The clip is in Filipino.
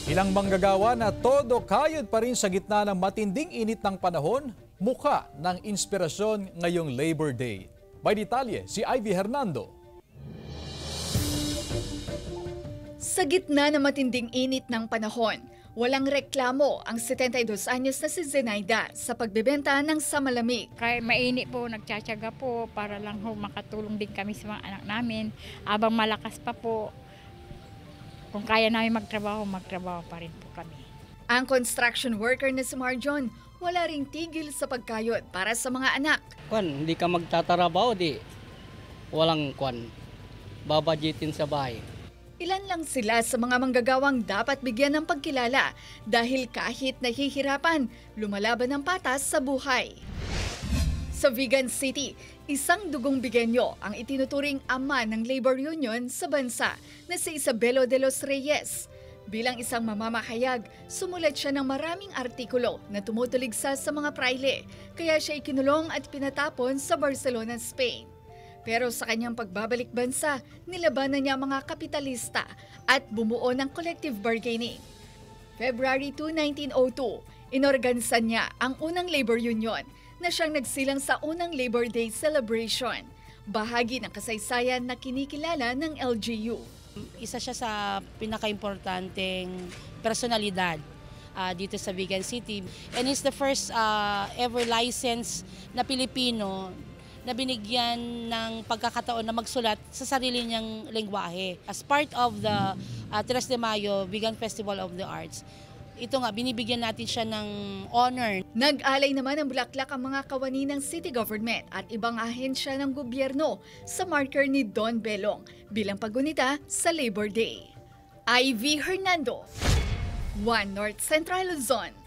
Ilang manggagawa na todo kayod pa rin sa gitna ng matinding init ng panahon, mukha ng inspirasyon ngayong Labor Day. May detalye si Ivy Hernando. Sa gitna ng matinding init ng panahon, walang reklamo ang 72 anyos na si Zenaida sa pagbebenta ng samalamig. Kaya mainit po, nagtsatsaga po para lang ho makatulong din kami sa mga anak namin. Abang malakas pa po, kung kaya namin magtrabaho pa rin po kami. Ang construction worker na si Marjon, wala ring tigil sa pagkayod para sa mga anak. Hindi ka magtatrabaho, walang babadgetin sa bahay. Ilan lang sila sa mga manggagawang dapat bigyan ng pagkilala dahil kahit nahihirapan, lumalaban ng patas sa buhay. Sa Vigan City, isang dugong Bigenyo ang itinuturing ama ng labor union sa bansa na si Isabelo de los Reyes. Bilang isang mamamahayag, sumulat siya ng maraming artikulo na tumutuligsa sa mga praile, kaya siya ikinulong at pinatapon sa Barcelona, Spain. Pero sa kanyang pagbabalik bansa, nilabanan niya mga kapitalista at bumuo ng collective bargaining. February 2, 1902, inorganisan niya ang unang labor union na siyang nagsilang sa unang Labor Day celebration. Bahagi ng kasaysayan na kinikilala ng LGU. Isa siya sa pinaka-importanteng personalidad dito sa Vigan City. And he's the first ever licensed na Pilipino na binigyan ng pagkakataon na magsulat sa sarili niyang lengguwahe. As part of the 3 de Mayo Vigan Festival of the Arts, ito nga, binibigyan natin siya ng honor. Nag-alay naman ng bulaklak ang mga kawani ng city government at ibang ahensya ng gobyerno sa marker ni Don Belong bilang paggunita sa Labor Day. Ivy Hernando, 1 North Central Luzon.